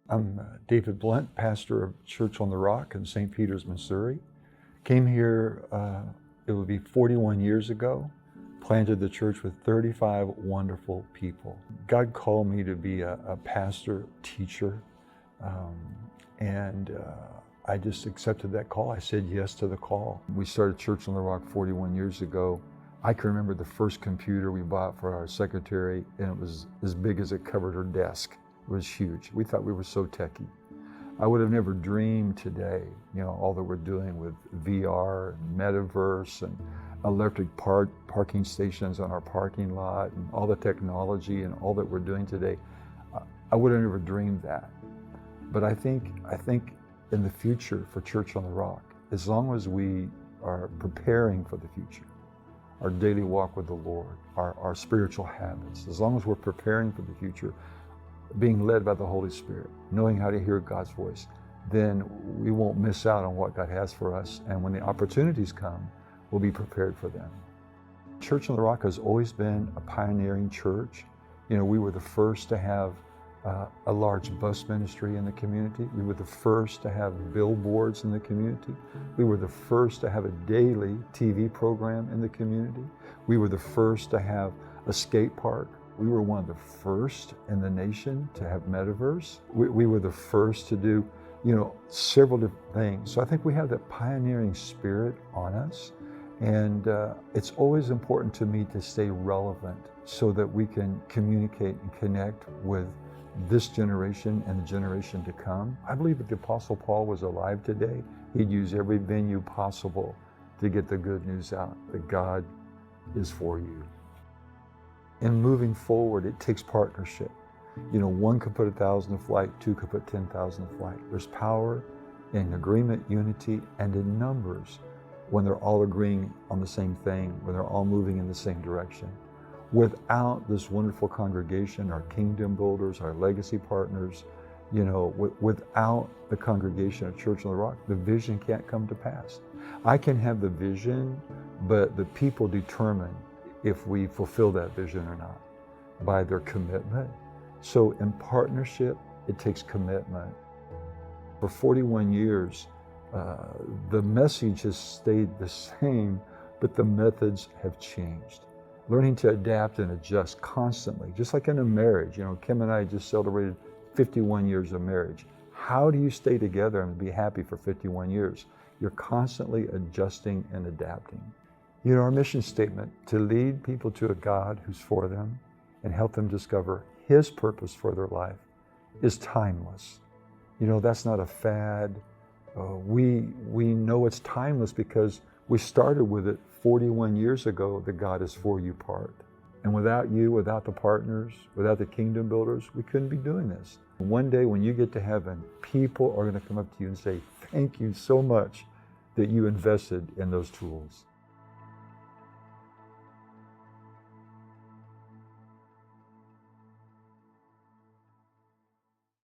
I'm David Blunt, pastor of Church on the Rock in St. Peters, Missouri. Came here, it would be 41 years ago, planted the church with 35 wonderful people. God called me to be a pastor, teacher, and I just accepted that call. I said yes to the call. We started Church on the Rock 41 years ago. I can remember the first computer we bought for our secretary, and it was as big as it covered her desk. It was huge. We thought we were so techie. I would have never dreamed today, all that we're doing with VR and Metaverse and electric parking stations on our parking lot and all the technology and all that we're doing today. I would have never dreamed that. But I think in the future for Church on the Rock, as long as we are preparing for the future, our daily walk with the Lord, our spiritual habits, as long as we're preparing for the future, being led by the Holy Spirit, knowing how to hear God's voice, then we won't miss out on what God has for us. And when the opportunities come, we'll be prepared for them. Church on the Rock has always been a pioneering church. We were the first to have a large bus ministry in the community. We were the first to have billboards in the community. We were the first to have a daily TV program in the community. We were the first to have a skate park. We were one of the first in the nation to have Metaverse. We were the first to do, several different things. So I think we have that pioneering spirit on us. And it's always important to me to stay relevant so that we can communicate and connect with this generation and the generation to come. I believe if the Apostle Paul was alive today, he'd use every venue possible to get the good news out that God is for you. In moving forward, it takes partnership. One could put 1,000 to flight, two could put 10,000 to flight. There's power in agreement, unity, and in numbers when they're all agreeing on the same thing, when they're all moving in the same direction. Without this wonderful congregation, our kingdom builders, our legacy partners, without the congregation of Church on the Rock, the vision can't come to pass. I can have the vision, but the people determine if we fulfill that vision or not by their commitment. So in partnership, it takes commitment. For 41 years, the message has stayed the same, but the methods have changed. Learning to adapt and adjust constantly, just like in a marriage. Kim and I just celebrated 51 years of marriage. How do you stay together and be happy for 51 years? You're constantly adjusting and adapting. Our mission statement, to lead people to a God who's for them and help them discover His purpose for their life, is timeless. That's not a fad. We know it's timeless because we started with it 41 years ago, the God is for you part. And without you, without the partners, without the kingdom builders, we couldn't be doing this. One day when you get to heaven, people are going to come up to you and say, thank you so much that you invested in those tools.